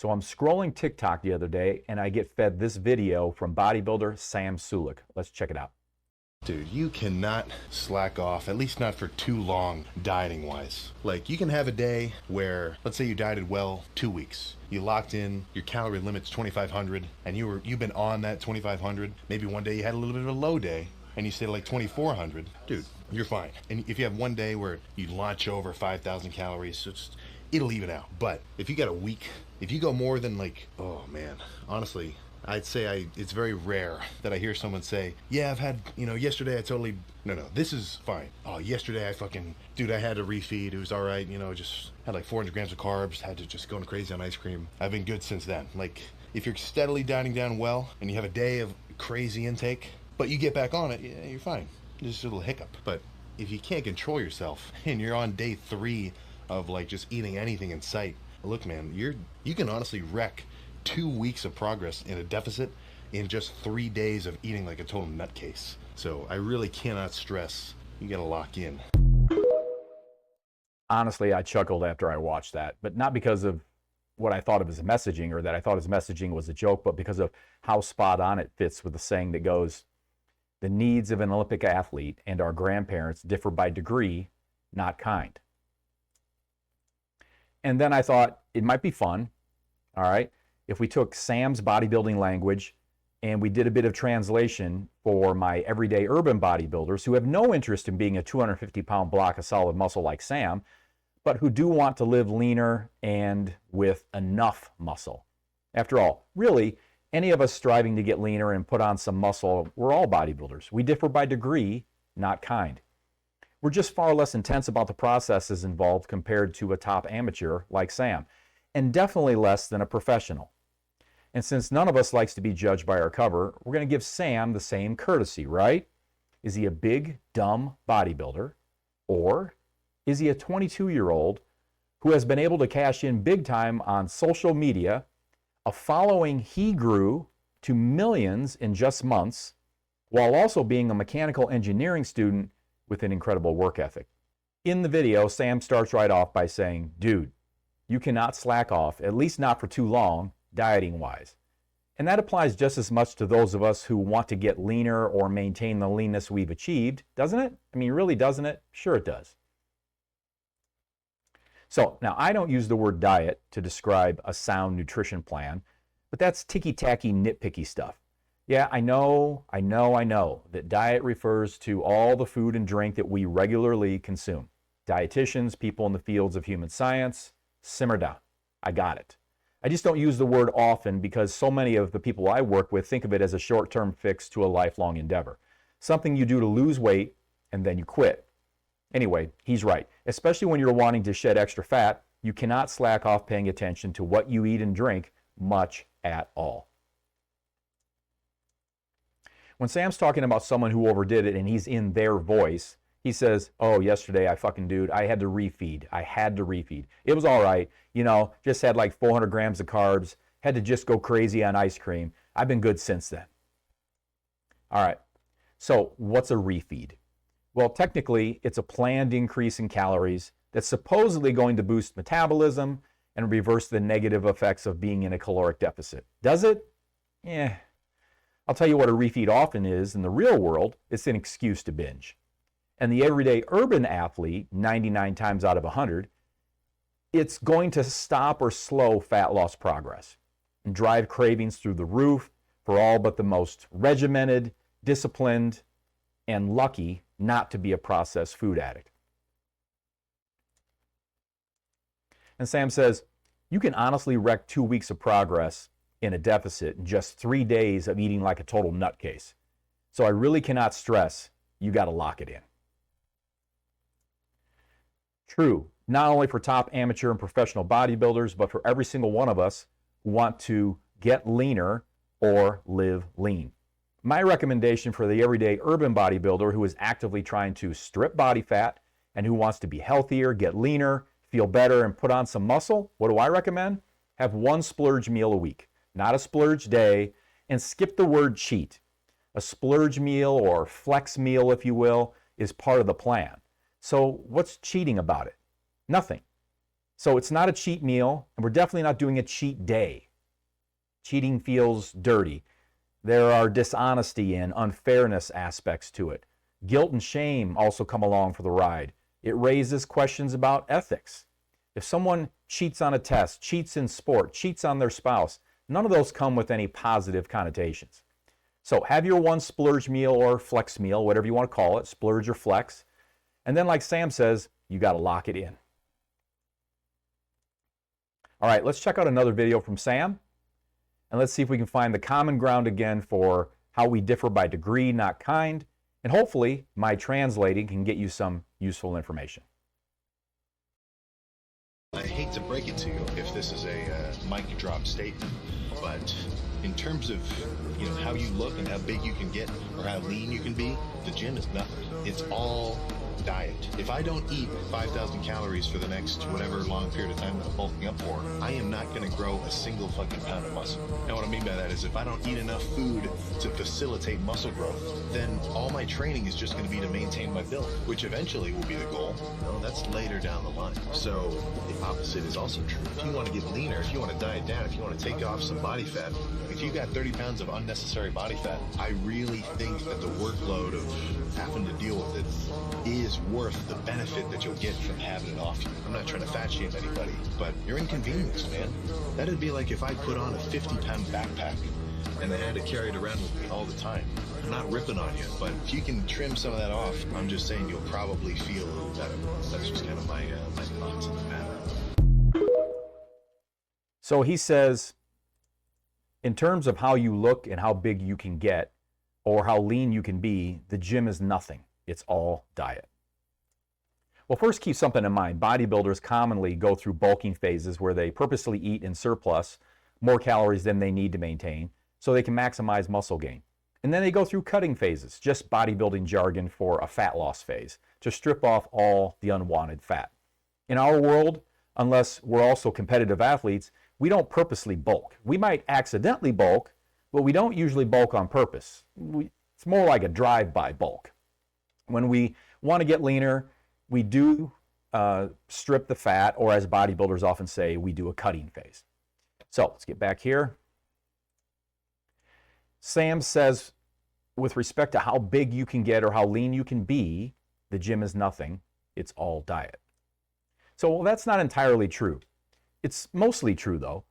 So I'm scrolling TikTok the other day and I get fed this video from bodybuilder Sam Sulek. Let's check it out. Dude, you cannot slack off, at least not for too long, dieting wise. Like, you can have a day where, let's say you dieted well 2 weeks. You locked in, your calorie limit's 2,500, and you've been on that 2,500. Maybe one day you had a little bit of a low day, and you stayed at like 2,400. Dude, you're fine. And if you have one day where you launch over 5,000 calories, it'll even out. But if you got a week, if you go more than like, oh man, honestly, I'd say it's very rare that I hear someone say, yeah, I've had, yesterday I totally, no, this is fine. Oh, yesterday I had a refeed. It was all right. Just had like 400 grams of carbs, had to just going crazy on ice cream. I've been good since then. Like, if you're steadily dieting down well and you have a day of crazy intake, but you get back on it, yeah, you're fine. Just a little hiccup. But if you can't control yourself and you're on day 3 of like just eating anything in sight, look, man, you can honestly wreck 2 weeks of progress in a deficit in just 3 days of eating like a total nutcase. So I really cannot stress, you gotta lock in. Honestly, I chuckled after I watched that, but not because of what I thought of his messaging or that I thought his messaging was a joke, but because of how spot on it fits with the saying that goes, the needs of an Olympic athlete and our grandparents differ by degree, not kind. And then I thought it might be fun, all right, if we took Sam's bodybuilding language and we did a bit of translation for my everyday urban bodybuilders who have no interest in being a 250-pound block of solid muscle like Sam, but who do want to live leaner and with enough muscle. After all, really, any of us striving to get leaner and put on some muscle, we're all bodybuilders. We differ by degree, not kind. We're just far less intense about the processes involved compared to a top amateur like Sam, and definitely less than a professional. And since none of us likes to be judged by our cover, we're going to give Sam the same courtesy, right? Is he a big, dumb bodybuilder? Or is he a 22-year-old who has been able to cash in big time on social media, a following he grew to millions in just months, while also being a mechanical engineering student with an incredible work ethic? In the video, Sam starts right off by saying, dude, you cannot slack off, at least not for too long, dieting wise. And that applies just as much to those of us who want to get leaner or maintain the leanness we've achieved, doesn't it? I mean, really, doesn't it? Sure it does. So now I don't use the word diet to describe a sound nutrition plan, but that's ticky-tacky, nitpicky stuff. Yeah, I know that diet refers to all the food and drink that we regularly consume. Dietitians, people in the fields of human science, simmer down. I got it. I just don't use the word often because so many of the people I work with think of it as a short-term fix to a lifelong endeavor. Something you do to lose weight and then you quit. Anyway, he's right. Especially when you're wanting to shed extra fat, you cannot slack off paying attention to what you eat and drink much at all. When Sam's talking about someone who overdid it and he's in their voice, he says, oh, yesterday I had to refeed. It was all right. Just had like 400 grams of carbs, had to just go crazy on ice cream. I've been good since then. All right. So what's a refeed? Well, technically, it's a planned increase in calories that's supposedly going to boost metabolism and reverse the negative effects of being in a caloric deficit. Does it? Yeah. I'll tell you what a refeed often is in the real world. It's an excuse to binge. And the everyday urban athlete, 99 times out of 100, it's going to stop or slow fat loss progress and drive cravings through the roof for all but the most regimented, disciplined, and lucky not to be a processed food addict. And Sam says, you can honestly wreck 2 weeks of progress in a deficit in just 3 days of eating like a total nutcase. So I really cannot stress, you got to lock it in. True, not only for top amateur and professional bodybuilders, but for every single one of us who want to get leaner or live lean. My recommendation for the everyday urban bodybuilder who is actively trying to strip body fat and who wants to be healthier, get leaner, feel better, and put on some muscle, what do I recommend? Have one splurge meal a week, not a splurge day, and skip the word cheat. A splurge meal or flex meal, if you will, is part of the plan. So what's cheating about it? Nothing. So it's not a cheat meal, and we're definitely not doing a cheat day. Cheating feels dirty. There are dishonesty and unfairness aspects to it. Guilt and shame also come along for the ride. It raises questions about ethics. If someone cheats on a test, cheats in sport, cheats on their spouse, none of those come with any positive connotations. So have your one splurge meal or flex meal, whatever you want to call it, splurge or flex. And then like Sam says, you got to lock it in. All right, let's check out another video from Sam. And let's see if we can find the common ground again for how we differ by degree, not kind. And hopefully my translating can get you some useful information. I hate to break it to you if this is a mic drop statement, but in terms of how you look and how big you can get or how lean you can be, the gym is nothing. It's all diet. If I don't eat 5,000 calories for the next whatever long period of time that I'm bulking up for, I am not going to grow a single fucking pound of muscle. Now what I mean by that is if I don't eat enough food to facilitate muscle growth, then all my training is just going to be to maintain my build, which eventually will be the goal. No, that's later down the line. So the opposite is also true. If you want to get leaner, if you want to diet down, if you want to take off some body fat, if you got 30 pounds of unnecessary body fat, I really think that the workload of having to deal with it is worth the benefit that you'll get from having it off you. I'm not trying to fat shame anybody, but you're inconvenienced, man. That'd be like if I put on a 50-pound backpack and I had to carry it around with me all the time. I'm not ripping on you, but if you can trim some of that off, I'm just saying you'll probably feel a little better. That's just kind of my thoughts on the matter. So he says, in terms of how you look and how big you can get or how lean you can be, the gym is nothing. It's all diet. Well, first keep something in mind. Bodybuilders commonly go through bulking phases where they purposely eat in surplus more calories than they need to maintain so they can maximize muscle gain. And then they go through cutting phases, just bodybuilding jargon for a fat loss phase, to strip off all the unwanted fat. In our world, unless we're also competitive athletes, we don't purposely bulk. We might accidentally bulk, but we don't usually bulk on purpose. It's more like a drive-by bulk. When we want to get leaner, we do strip the fat, or as bodybuilders often say, we do a cutting phase. So let's get back here. Sam says, with respect to how big you can get or how lean you can be, the gym is nothing. It's all diet. So that's not entirely true. It's mostly true, though.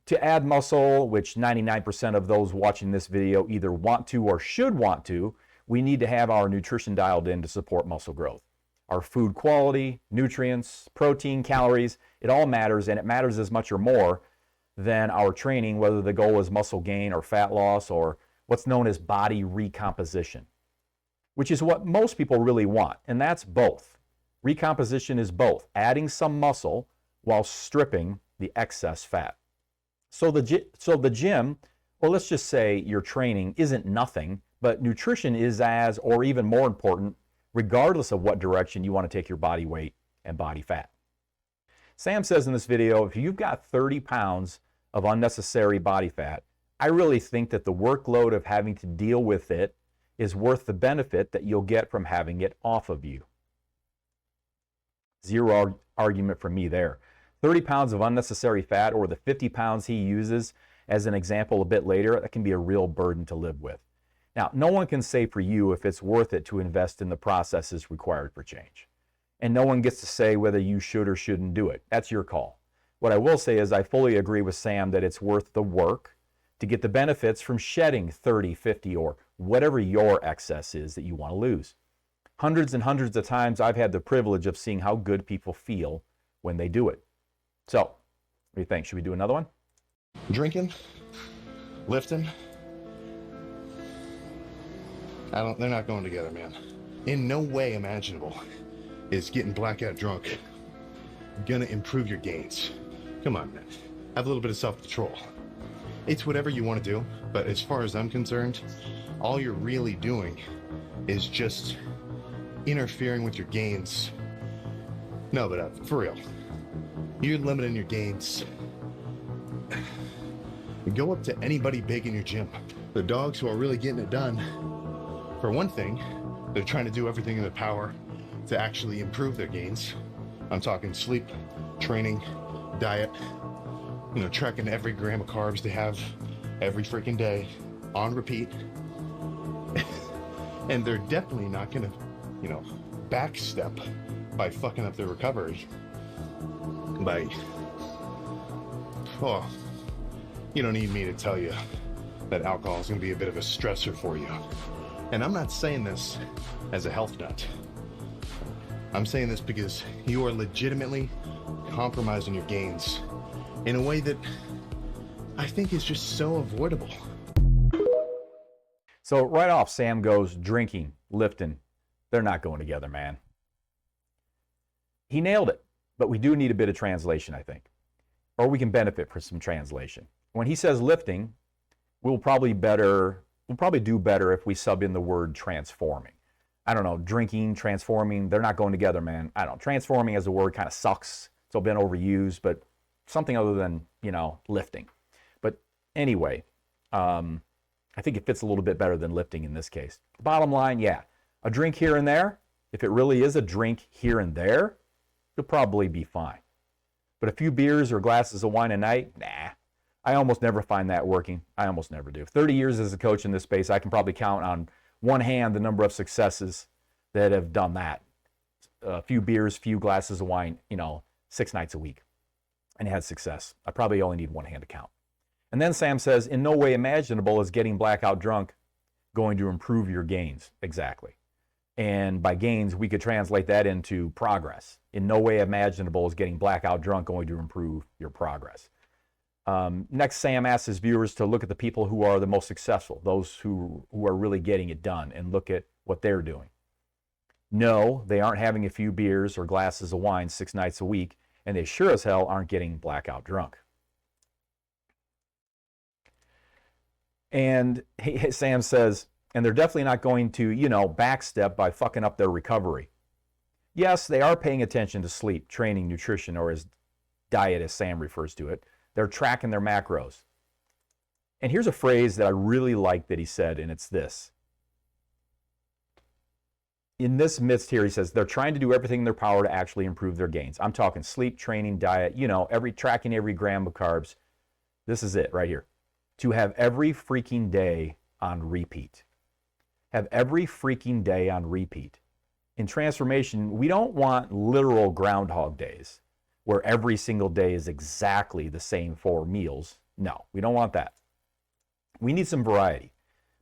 To add muscle, which 99% of those watching this video either want to or should want to, we need to have our nutrition dialed in to support muscle growth. Our food quality, nutrients, protein, calories, it all matters, and it matters as much or more than our training, whether the goal is muscle gain or fat loss or what's known as body recomposition, which is what most people really want, and that's both. Recomposition is both, adding some muscle while stripping the excess fat. So the gym, or let's just say your training, isn't nothing, but nutrition is as or even more important regardless of what direction you want to take your body weight and body fat. Sam says in this video, if you've got 30 pounds of unnecessary body fat, I really think that the workload of having to deal with it is worth the benefit that you'll get from having it off of you. Zero argument from me there. 30 pounds of unnecessary fat, or the 50 pounds he uses as an example a bit later, that can be a real burden to live with. Now, no one can say for you if it's worth it to invest in the processes required for change. And no one gets to say whether you should or shouldn't do it. That's your call. What I will say is I fully agree with Sam that it's worth the work to get the benefits from shedding 30, 50, or whatever your excess is that you want to lose. Hundreds and hundreds of times I've had the privilege of seeing how good people feel when they do it. So, what do you think? Should we do another one? Drinking, lifting, they're not going together, man. In no way imaginable is getting blackout drunk gonna improve your gains. Come on, man. Have a little bit of self-control. It's whatever you want to do, but as far as I'm concerned, all you're really doing is just interfering with your gains. No, but for real, you're limiting your gains. Go up to anybody big in your gym. The dogs who are really getting it done, for one thing, they're trying to do everything in their power to actually improve their gains. I'm talking sleep, training, diet, you know, tracking every gram of carbs they have every freaking day on repeat. And they're definitely not gonna, you know, backstep by fucking up their recovery. By, oh, you don't need me to tell you that alcohol is gonna be a bit of a stressor for you. And I'm not saying this as a health nut. I'm saying this because you are legitimately compromising your gains in a way that I think is just so avoidable. So right off, Sam goes, drinking, lifting, they're not going together, man. He nailed it, but we do need a bit of translation, I think. Or we can benefit from some translation. When he says lifting, we'll probably do better if we sub in the word transforming. I don't know, drinking, transforming, they're not going together, man. I don't know, transforming as a word kind of sucks. It's been overused, but something other than, you know, lifting. But anyway, I think it fits a little bit better than lifting in this case. Bottom line, yeah, a drink here and there, if it really is a drink here and there, you'll probably be fine. But a few beers or glasses of wine a night, nah. I almost never find that working. I almost never do. 30 years as a coach in this space, I can probably count on one hand the number of successes that have done that. A few beers, few glasses of wine, you know, 6 nights a week, and had success. I probably only need one hand to count. And then Sam says, in no way imaginable is getting blackout drunk going to improve your gains. Exactly. And by gains, we could translate that into progress. In no way imaginable is getting blackout drunk going to improve your progress. Next, Sam asks his viewers to look at the people who are the most successful, those who are really getting it done, and look at what they're doing. No, they aren't having a few beers or glasses of wine 6 nights a week, and they sure as hell aren't getting blackout drunk. And Sam says, and they're definitely not going to, you know, backstep by fucking up their recovery. Yes, they are paying attention to sleep, training, nutrition, or as diet, as Sam refers to it. They're tracking their macros. And here's a phrase that I really like that he said, and it's this. In this midst here, he says, they're trying to do everything in their power to actually improve their gains. I'm talking sleep, training, diet, you know, tracking every gram of carbs. This is it right here. To have every freaking day on repeat. Have every freaking day on repeat. In transformation, we don't want literal Groundhog Days where every single day is exactly the same 4 meals. No, we don't want that. We need some variety,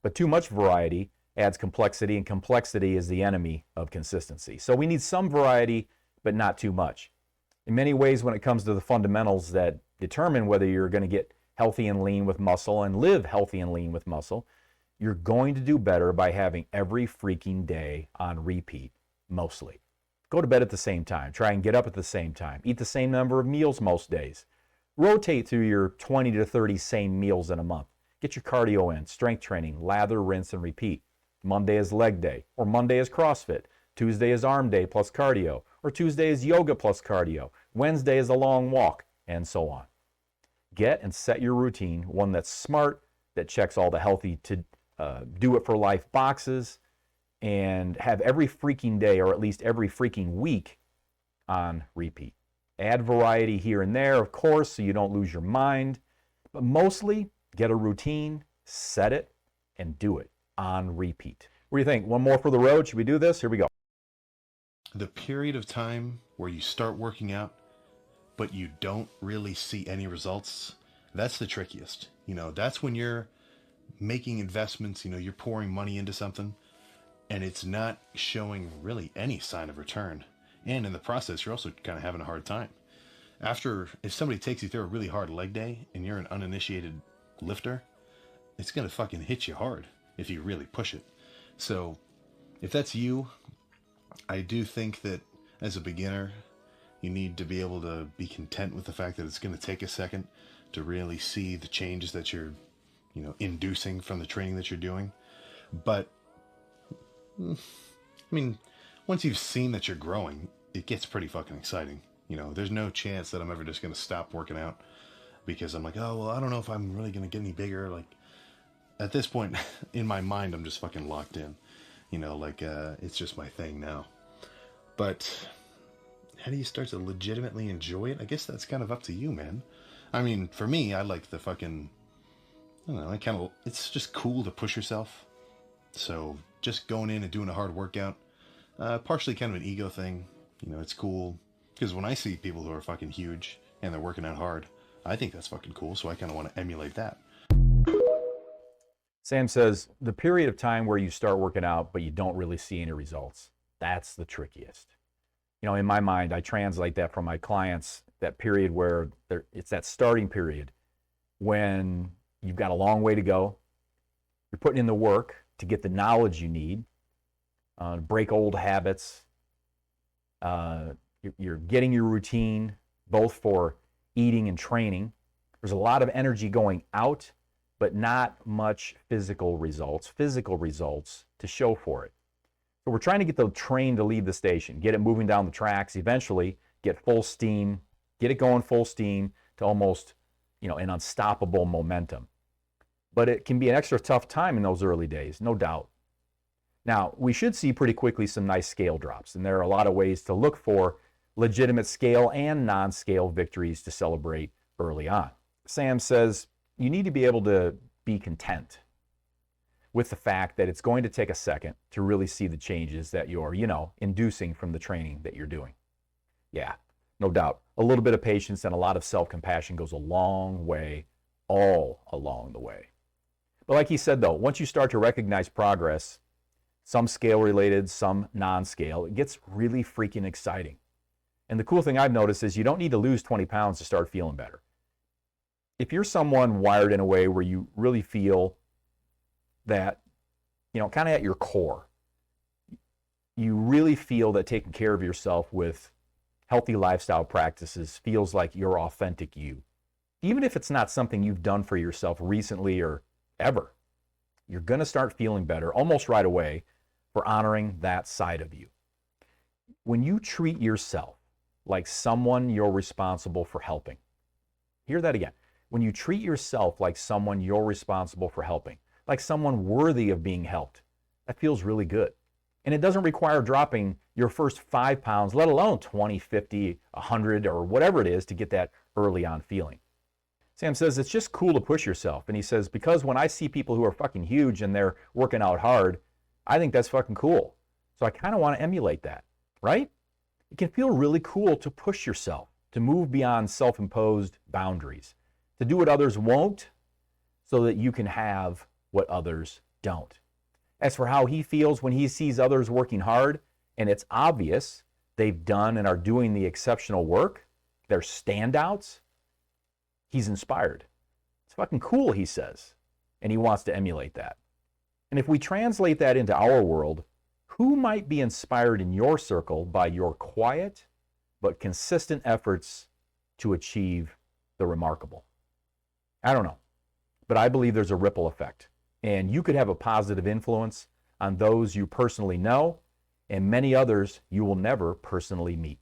but too much variety adds complexity, and complexity is the enemy of consistency. So we need some variety, but not too much. In many ways, when it comes to the fundamentals that determine whether you're going to get healthy and lean with muscle and live healthy and lean with muscle, you're going to do better by having every freaking day on repeat, mostly. Go to bed at the same time. Try and get up at the same time. Eat the same number of meals most days. Rotate through your 20 to 30 same meals in a month. Get your cardio in, strength training, lather, rinse, and repeat. Monday is leg day, or Monday is CrossFit. Tuesday is arm day plus cardio, or Tuesday is yoga plus cardio. Wednesday is a long walk, and so on. Get and set your routine, one that's smart, that checks all the healthy to do it for life boxes, and have every freaking day, or at least every freaking week, on repeat. Add variety here and there, of course, so you don't lose your mind, but mostly get a routine, set it, and do it on repeat. What do you think? One more for the road? Should we do this? Here we go. The period of time where you start working out, but you don't really see any results, that's the trickiest. You know, that's when you're making investments, you know, you're pouring money into something, and it's not showing really any sign of return. And in the process, you're also kind of having a hard time. If somebody takes you through a really hard leg day and you're an uninitiated lifter, it's going to fucking hit you hard if you really push it. So if that's you, I do think that as a beginner, you need to be able to be content with the fact that it's going to take a second to really see the changes that you're, you know, inducing from the training that you're doing. But I mean, once you've seen that you're growing, it gets pretty fucking exciting. You know, there's no chance that I'm ever just going to stop working out because I'm like, oh, well, I don't know if I'm really going to get any bigger. Like, at this point in my mind, I'm just fucking locked in. You know, like, it's just my thing now. But How do you start to legitimately enjoy it? I guess that's kind of up to you, man. I mean, for me, I like the fucking, I don't know, it's just cool to push yourself. So just going in and doing a hard workout, partially kind of an ego thing. You know, it's cool. Because when I see people who are fucking huge and they're working out hard, I think that's fucking cool. So I kind of want to emulate that. Sam says, the period of time where you start working out, but you don't really see any results, that's the trickiest. You know, in my mind, I translate that from my clients, that period where it's that starting period when you've got a long way to go. You're putting in the work to get the knowledge you need, break old habits. You're getting your routine, both for eating and training. There's a lot of energy going out, but not much physical results to show for it. So we're trying to get the train to leave the station, get it moving down the tracks, eventually get full steam, get it going full steam to almost, an unstoppable momentum. But it can be an extra tough time in those early days, no doubt. Now, we should see pretty quickly some nice scale drops, and there are a lot of ways to look for legitimate scale and non-scale victories to celebrate early on. Sam says you need to be able to be content with the fact that it's going to take a second to really see the changes that you're, inducing from the training that you're doing. Yeah, no doubt. A little bit of patience and a lot of self-compassion goes a long way, all along the way. But like he said, though, once you start to recognize progress, some scale-related, some non-scale, it gets really freaking exciting. And the cool thing I've noticed is you don't need to lose 20 pounds to start feeling better. If you're someone wired in a way where you really feel that, kind of at your core, you really feel that taking care of yourself with healthy lifestyle practices feels like your authentic you. Even if it's not something you've done for yourself recently or ever, you're going to start feeling better almost right away for honoring that side of you. When you treat yourself like someone you're responsible for helping, hear that again. When you treat yourself like someone you're responsible for helping, like someone worthy of being helped, that feels really good. And it doesn't require dropping your first 5 pounds, let alone 20, 50, 100, or whatever it is to get that early on feeling. Sam says it's just cool to push yourself. And he says, because when I see people who are fucking huge and they're working out hard, I think that's fucking cool. So I kind of want to emulate that, right? It can feel really cool to push yourself, to move beyond self-imposed boundaries, to do what others won't so that you can have what others don't. As for how he feels when he sees others working hard, and it's obvious they've done and are doing the exceptional work, they're standouts, he's inspired. It's fucking cool, he says, and he wants to emulate that. And if we translate that into our world, who might be inspired in your circle by your quiet but consistent efforts to achieve the remarkable? I don't know, but I believe there's a ripple effect. And you could have a positive influence on those you personally know and many others you will never personally meet.